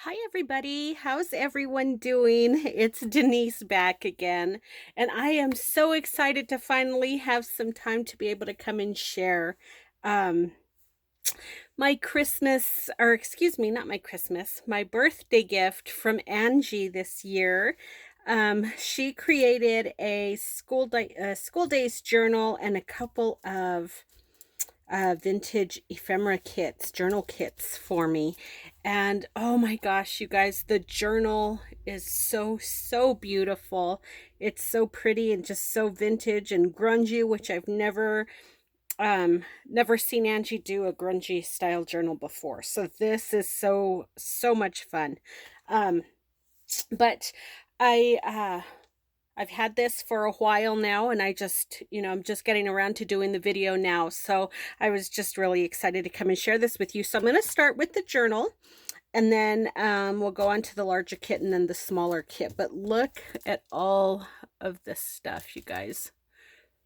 Hi, everybody. How's everyone doing? It's Denise back again, and I am so excited to finally have some time to be able to come and share um, my Christmas, or excuse me, not my Christmas, my birthday gift from Angie this year. She created a school days journal and a couple of vintage ephemera kits, journal kits for me. And oh my gosh, you guys, the journal is so beautiful. It's so pretty and just so vintage and grungy, which I've never seen Angie do a grungy style journal before. So this is so much fun. Um, but I I've had this for a while now, and I'm just getting around to doing the video now. So I was just really excited to come and share this with you. So I'm going to start with the journal, and then we'll go on to the larger kit and then the smaller kit. But look at all of this stuff, you guys.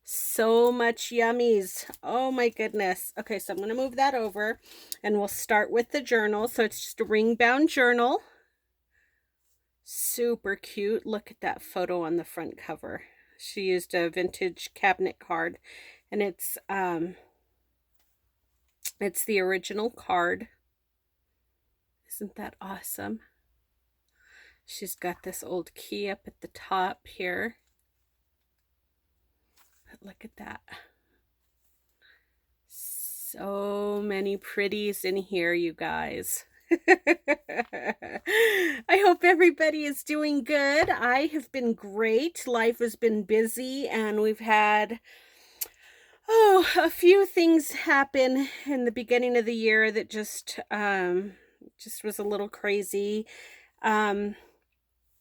So much yummies. Oh my goodness. Okay, so I'm going to move that over, and we'll start with the journal. So it's just a ring bound journal. Super cute. Look at that photo on the front cover. She used a vintage cabinet card, and it's the original card. Isn't that awesome? She's got this old key up at the top here. But look at that. So many pretties in here, you guys. I hope everybody is doing good. I have been great. Life has been busy, and we've had a few things happen in the beginning of the year that just was a little crazy. Um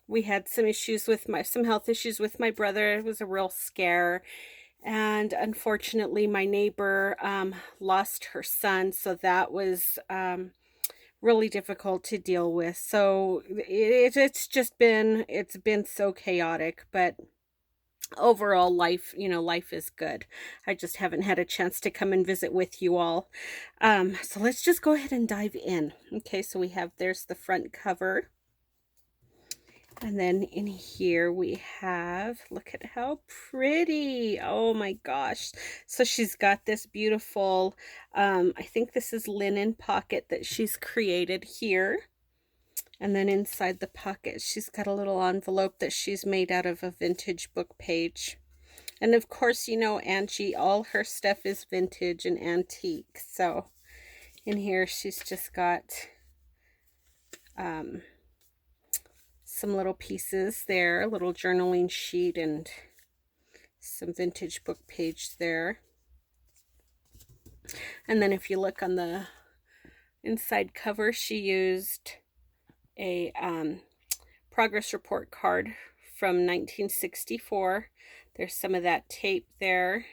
we had some health issues with my brother. It was a real scare. And unfortunately, my neighbor lost her son, so that was really difficult to deal with. So it's been so chaotic, but overall life is good. I just haven't had a chance to come and visit with you all. So let's just go ahead and dive in. Okay, so there's the front cover. And then in here we have, look at how pretty. Oh my gosh. So she's got this beautiful, I think this is linen pocket that she's created here. And then inside the pocket, she's got a little envelope that she's made out of a vintage book page. And of course, Angie, all her stuff is vintage and antique. So in here, she's just got um, some little pieces there, a little journaling sheet and some vintage book page there. And then if you look on the inside cover, she used a progress report card from 1964. There's some of that tape there.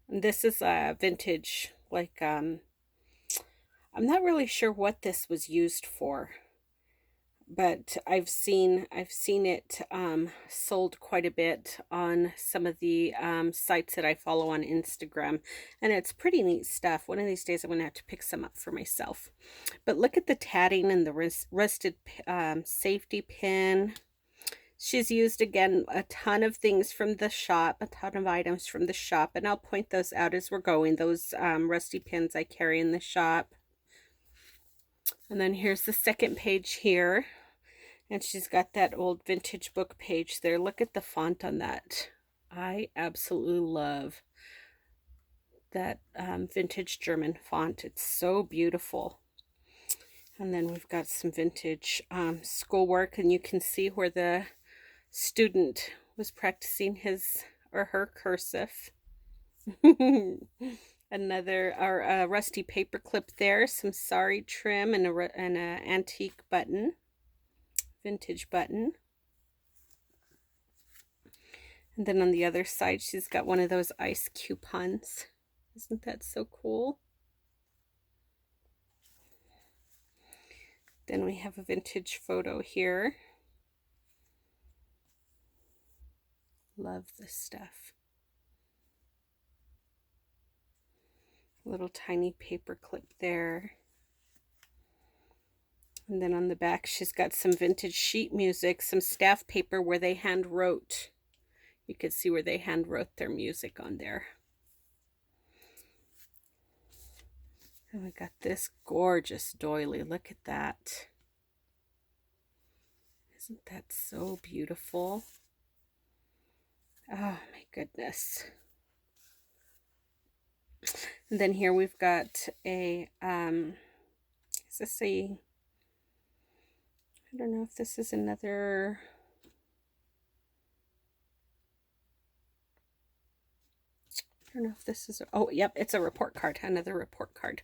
And this is a vintage, I'm not really sure what this was used for, but I've seen it sold quite a bit on some of the sites that I follow on Instagram, and it's pretty neat stuff. One of these days I'm going to have to pick some up for myself. But look at the tatting and the rusted safety pin. She's used, again, a ton of things from the shop, a ton of items from the shop, and I'll point those out as we're going. Those rusty pins I carry in the shop. And then here's the second page here. And she's got that old vintage book page there. Look at the font on that. I absolutely love that vintage German font. It's so beautiful. And then we've got some vintage schoolwork, and you can see where the student was practicing his or her cursive. Another rusty paper clip there, some sari trim, and an antique button, vintage button. And then on the other side, she's got one of those ice coupons. Isn't that so cool? Then we have a vintage photo here. Love this stuff. Little tiny paper clip there. And then on the back, she's got some vintage sheet music, some staff paper where they hand wrote. You could see where they hand wrote their music on there. And we got this gorgeous doily. Look at that. Isn't that so beautiful? Oh my goodness. And then here we've got a, is this a, I don't know if this is another, I don't know if this is, oh, yep, it's a report card, another report card.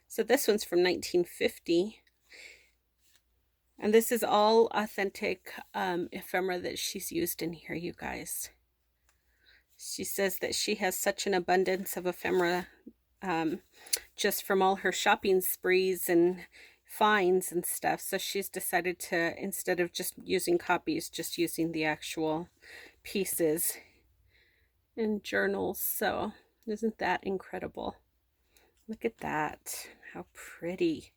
So this one's from 1950. And this is all authentic ephemera that she's used in here, you guys. She says that she has such an abundance of ephemera just from all her shopping sprees and finds and stuff. So she's decided to, instead of just using copies, just using the actual pieces in journals. So isn't that incredible? Look at that. How pretty.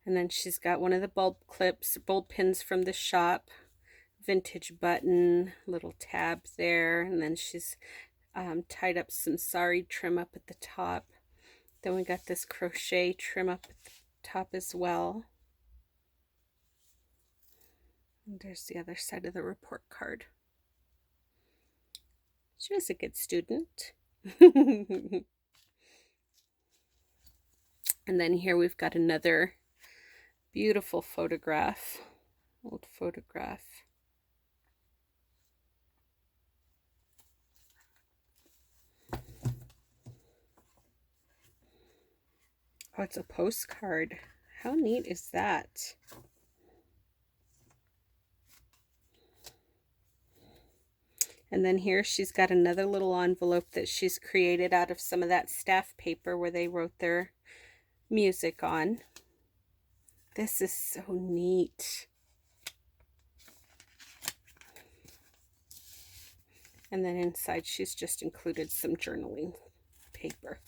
And then she's got one of the bulb clips, bulb pins from the shop, vintage button, little tab there. And then she's tied up some sari trim up at the top. Then we got this crochet trim up at the top as well. And there's the other side of the report card. She was a good student. And then here we've got another beautiful photograph, old photograph. Oh, it's a postcard. How neat is that? And then here she's got another little envelope that she's created out of some of that staff paper where they wrote their music on. This is so neat. And then inside she's just included some journaling paper.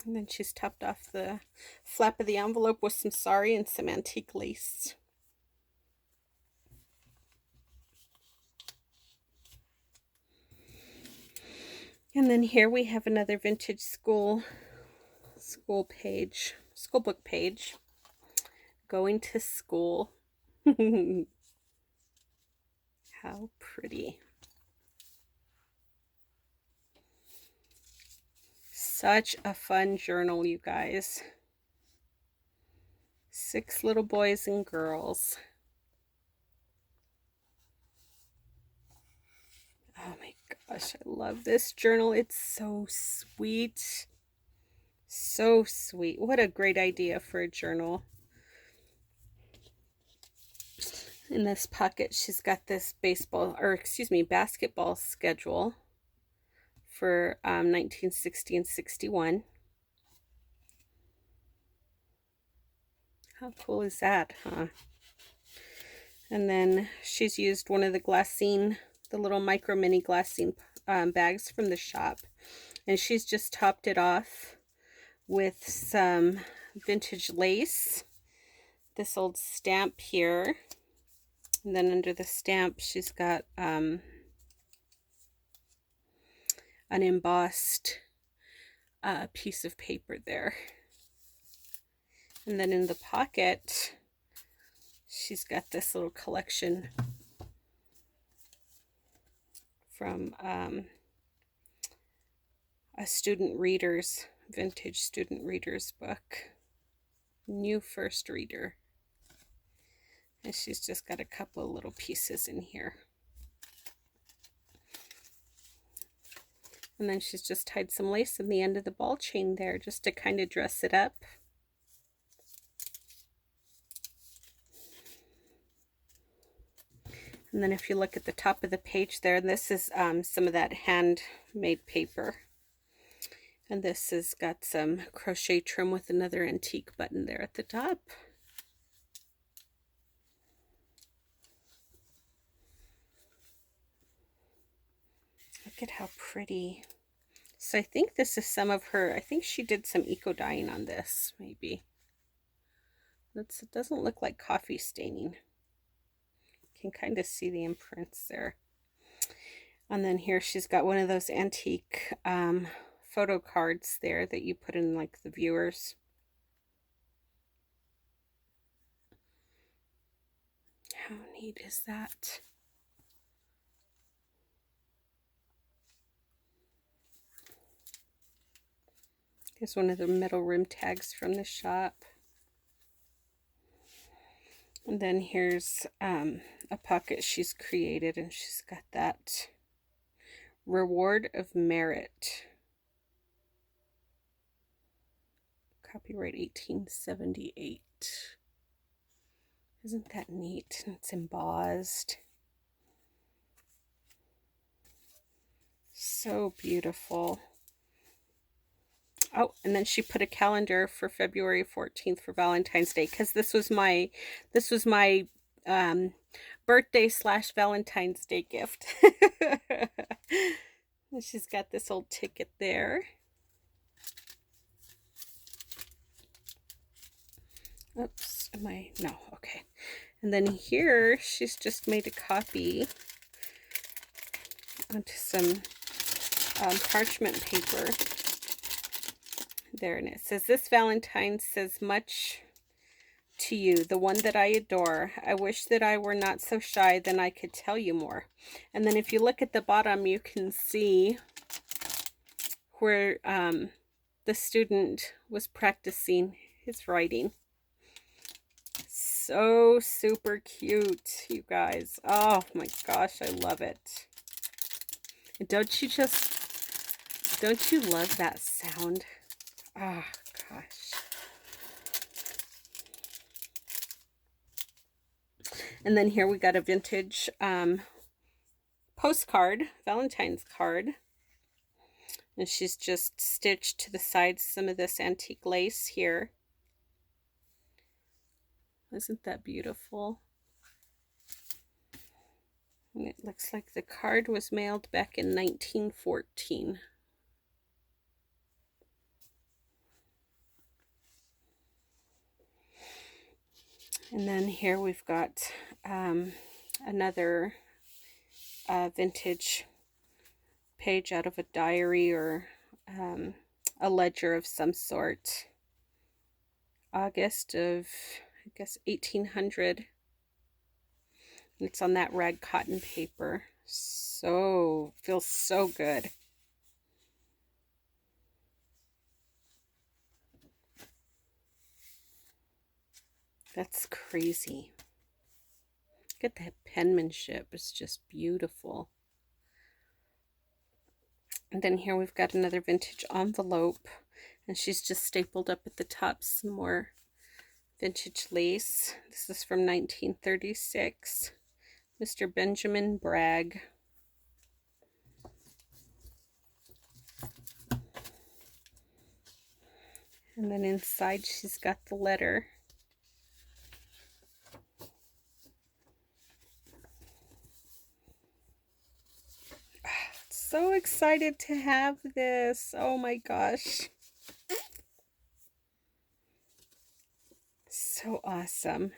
And then she's topped off the flap of the envelope with some sari and some antique lace. And then here we have another vintage school page, school book page. Going to school. How pretty. Such a fun journal, you guys. 6 little boys and girls. Oh my gosh, I love this journal. It's so sweet. So sweet. What a great idea for a journal. In this pocket, she's got this basketball schedule for 1960 and 61. How cool is that, huh? And then she's used one of the glassine, the little micro mini glassine bags from the shop. And she's just topped it off with some vintage lace. This old stamp here. And then under the stamp, she's got an embossed piece of paper there. And then in the pocket, she's got this little collection from a vintage student reader's book. New first reader. And she's just got a couple of little pieces in here. And then she's just tied some lace in the end of the ball chain there just to kind of dress it up. And then if you look at the top of the page there, this is some of that handmade paper. And this has got some crochet trim with another antique button there at the top. Look at how pretty. So I think this is some of her, I think she did some eco dyeing on this, maybe. It doesn't look like coffee staining. You can kind of see the imprints there. And then here she's got one of those antique photo cards there that you put in like the viewers. How neat is that? Here's one of the metal rim tags from the shop. And then here's a pocket she's created, and she's got that Reward of Merit. Copyright 1878. Isn't that neat? It's embossed. So beautiful. Oh, and then she put a calendar for February 14th for Valentine's Day, because this was my birthday / Valentine's Day gift. And she's got this old ticket there. Oops, no, okay. And then here she's just made a copy onto some parchment paper. There, and it says, "This Valentine says much to you, the one that I adore. I wish that I were not so shy, then I could tell you more." And then if you look at the bottom, you can see where the student was practicing his writing. So super cute, you guys. Oh my gosh, I love it. And don't you love that sound? Oh gosh. And then here we got a vintage postcard, Valentine's card. And she's just stitched to the sides some of this antique lace here. Isn't that beautiful? And it looks like the card was mailed back in 1914. And then here we've got another vintage page out of a diary or a ledger of some sort. August of, I guess, 1800. And it's on that rag cotton paper. So, feels so good. That's crazy. Look at that penmanship. It's just beautiful. And then here we've got another vintage envelope. And she's just stapled up at the top some more vintage lace. This is from 1936. Mr. Benjamin Bragg. And then inside she's got the letter. So excited to have this. Oh my gosh. So awesome.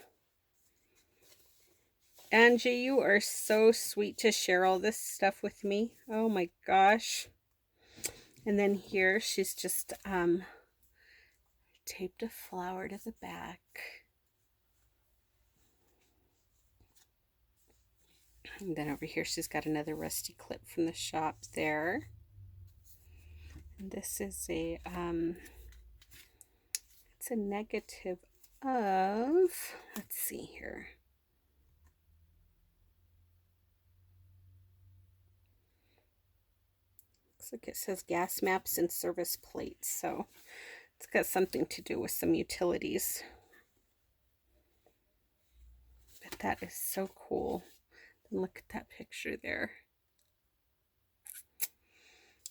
Angie, you are so sweet to share all this stuff with me. Oh my gosh. And then here she's just taped a flower to the back. And then over here she's got another rusty clip from the shop there. And this is a it's a negative of, let's see here. Looks like it says gas maps and service plates, so it's got something to do with some utilities. But that is so cool. And look at that picture there.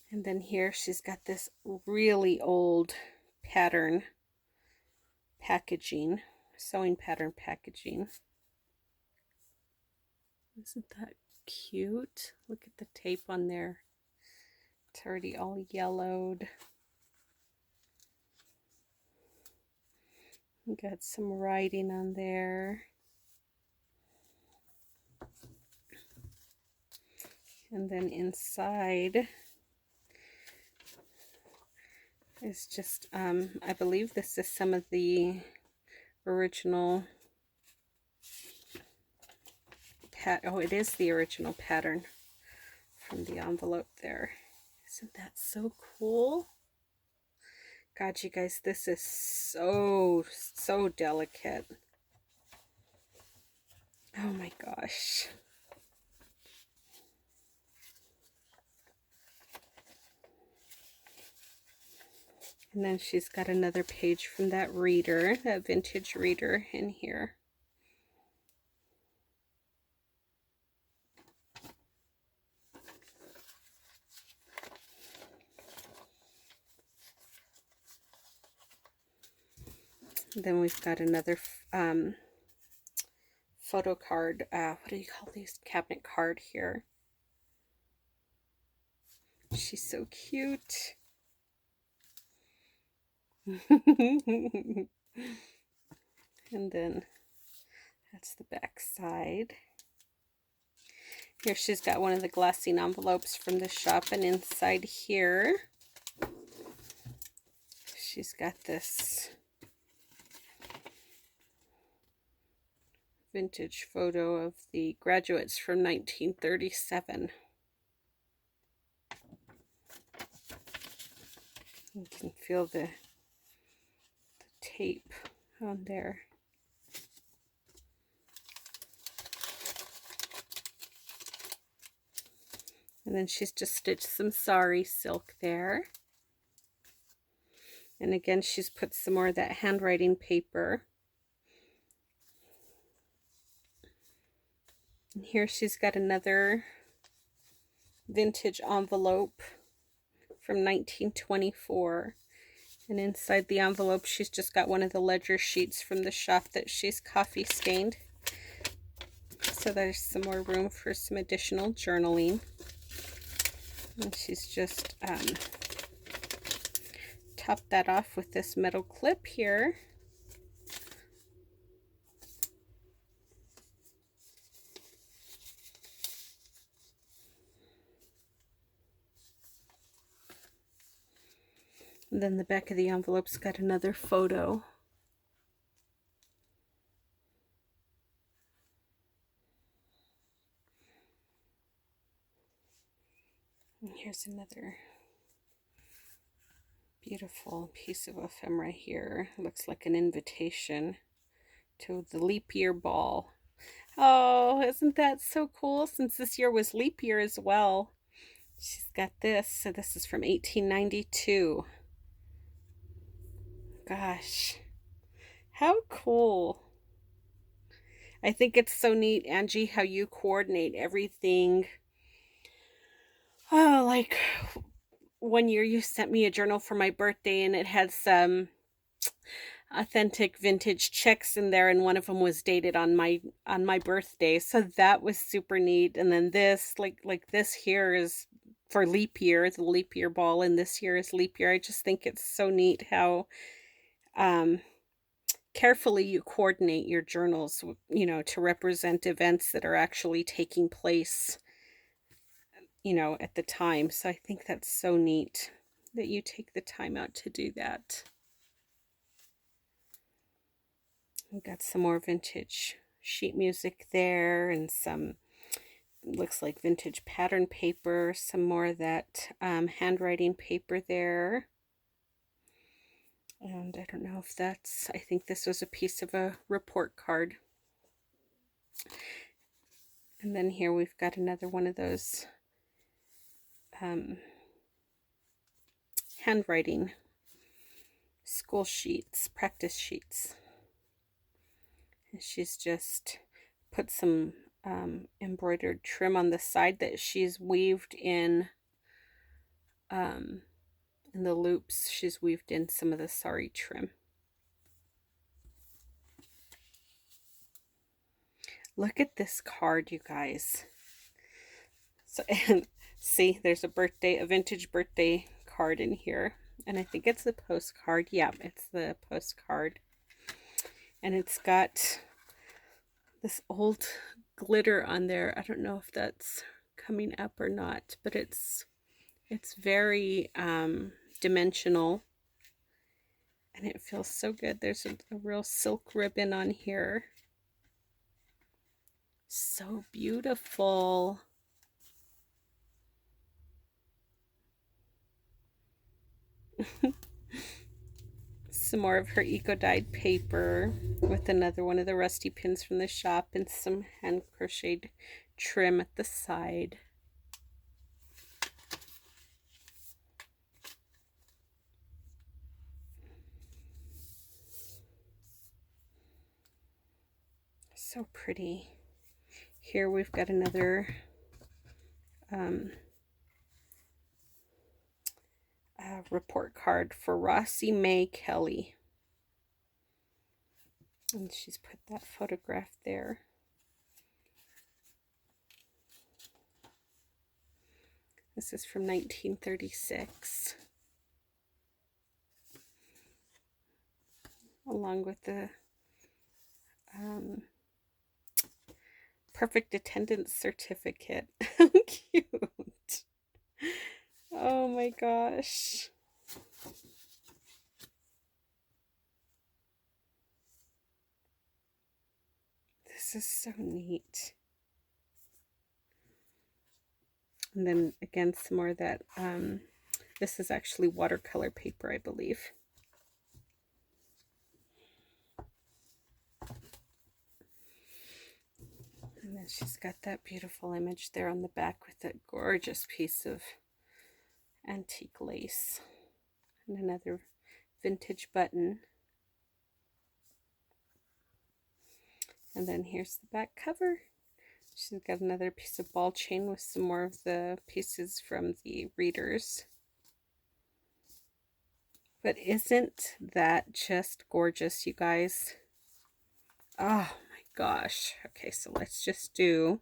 And then here she's got this really old pattern packaging, sewing pattern packaging. Isn't that cute? Look at the tape on there. It's already all yellowed. Got some writing on there. And then inside is just, I believe this is some of the original oh, it is the original pattern from the envelope there. Isn't that so cool? God, you guys, this is so delicate. Oh my gosh. And then she's got another page from that reader, that vintage reader in here. Then we've got another photo card. What do you call these? Cabinet card here. She's so cute. And then that's the back side. Here she's got one of the glassine envelopes from the shop, and inside here she's got this vintage photo of the graduates from 1937. You can feel the tape on there. And then she's just stitched some sari silk there. And again, she's put some more of that handwriting paper. And here she's got another vintage envelope from 1924. And inside the envelope, she's just got one of the ledger sheets from the shop that she's coffee stained. So there's some more room for some additional journaling. And she's just topped that off with this metal clip here. And then the back of the envelope's got another photo. And here's another beautiful piece of ephemera here. Looks like an invitation to the leap year ball. Oh, isn't that so cool? Since this year was leap year as well. She's got this. So this is from 1892. Gosh, how cool. I think it's so neat, Angie, how you coordinate everything. Oh, like one year you sent me a journal for my birthday and it had some authentic vintage checks in there, and one of them was dated on my birthday. So that was super neat. And then this, like this here is for leap year, the leap year ball, and this year is leap year. I just think it's so neat how carefully you coordinate your journals, you know, to represent events that are actually taking place, you know, at the time. So I think that's so neat that you take the time out to do that. We've got some more vintage sheet music there, and some, looks like vintage pattern paper, some more of that handwriting paper there. And I don't know if that's, I think this was a piece of a report card. And then here we've got another one of those handwriting school sheets, practice sheets. And she's just put some embroidered trim on the side that she's weaved in the loops. She's weaved in some of the sari trim. Look at this card, you guys. See, there's a vintage birthday card in here. And I think it's the postcard. Yeah, it's the postcard. And it's got this old glitter on there. I don't know if that's coming up or not, but it's very dimensional. And it feels so good. There's a real silk ribbon on here. So beautiful. Some more of her eco-dyed paper with another one of the rusty pins from the shop and some hand crocheted trim at the side. So pretty. Here we've got another report card for Rossi Mae Kelly. And she's put that photograph there. This is from 1936. Along with the perfect attendance certificate. How cute. Oh my gosh. This is so neat. And then again, some more of that, this is actually watercolor paper, I believe. And then she's got that beautiful image there on the back with that gorgeous piece of antique lace. And another vintage button. And then here's the back cover. She's got another piece of ball chain with some more of the pieces from the readers. But isn't that just gorgeous, you guys? Oh my gosh. Okay, so let's just do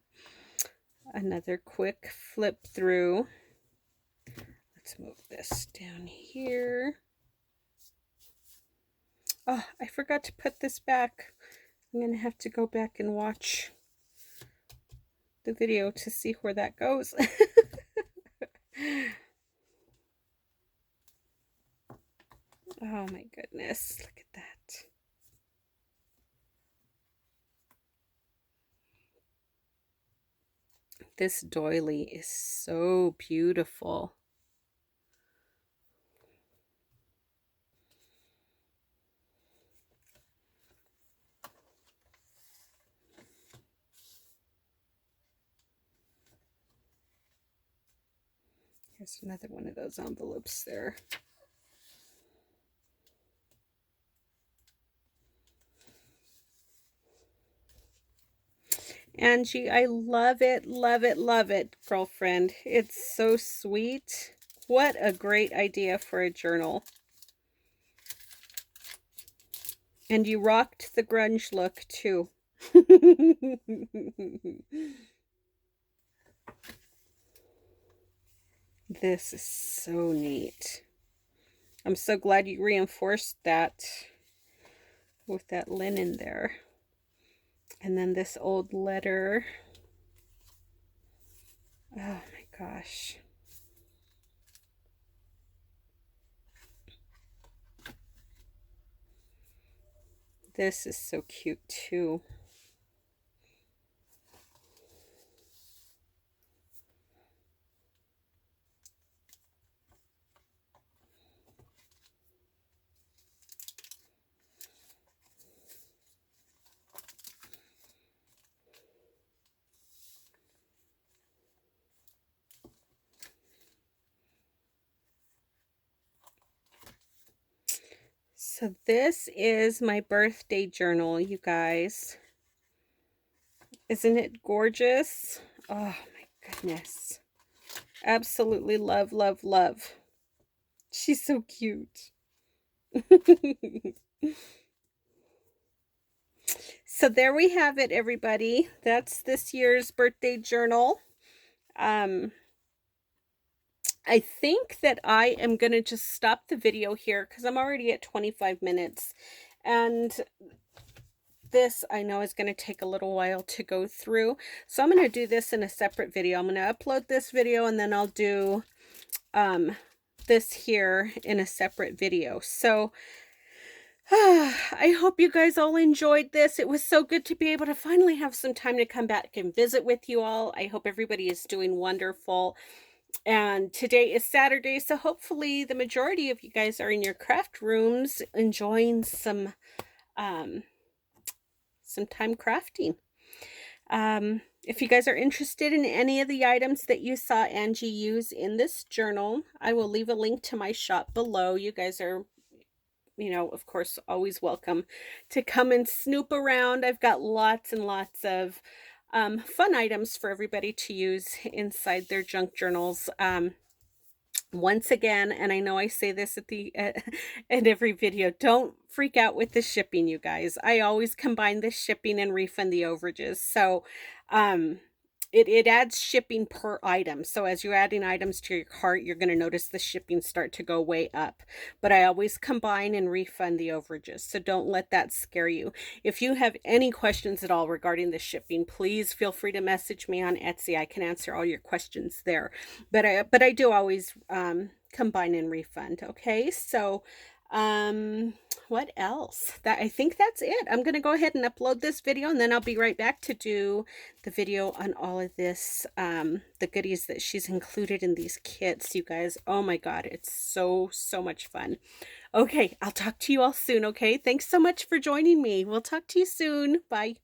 another quick flip through. Let's move this down here. Oh, I forgot to put this back. I'm going to have to go back and watch the video to see where that goes. Oh my goodness, look at that. This doily is so beautiful. Here's another one of those envelopes there. Angie, I love it, love it, love it, girlfriend. It's so sweet. What a great idea for a journal. And you rocked the grunge look, too. This is so neat. I'm so glad you reinforced that with that linen there. And then this old letter. Oh my gosh. This is so cute too. So this is my birthday journal, you guys. Isn't it gorgeous? Oh my goodness. Absolutely love, love, love. She's so cute. So there we have it, everybody. That's this year's birthday journal. I think that I am going to just stop the video here because I'm already at 25 minutes. And this I know is going to take a little while to go through. So I'm going to do this in a separate video. I'm going to upload this video and then I'll do this here in a separate video. So I hope you guys all enjoyed this. It was so good to be able to finally have some time to come back and visit with you all. I hope everybody is doing wonderful. And today is Saturday, so hopefully the majority of you guys are in your craft rooms enjoying some time crafting. If you guys are interested in any of the items that you saw Angie use in this journal, I will leave a link to my shop below. You guys are, you know, of course, always welcome to come and snoop around. I've got lots and lots of fun items for everybody to use inside their junk journals. Once again, and I know I say this at the at every video, don't freak out with the shipping, you guys. I always combine the shipping and refund the overages. So it adds shipping per item. So as you're adding items to your cart, you're going to notice the shipping start to go way up. But I always combine and refund the overages. So don't let that scare you. If you have any questions at all regarding the shipping, please feel free to message me on Etsy. I can answer all your questions there. But I do always combine and refund. Okay, so what else? That I think that's it. I'm going to go ahead and upload this video and then I'll be right back to do the video on all of this, the goodies that she's included in these kits, you guys. Oh my God, it's so much fun. Okay, I'll talk to you all soon, okay? Thanks so much for joining me. We'll talk to you soon. Bye.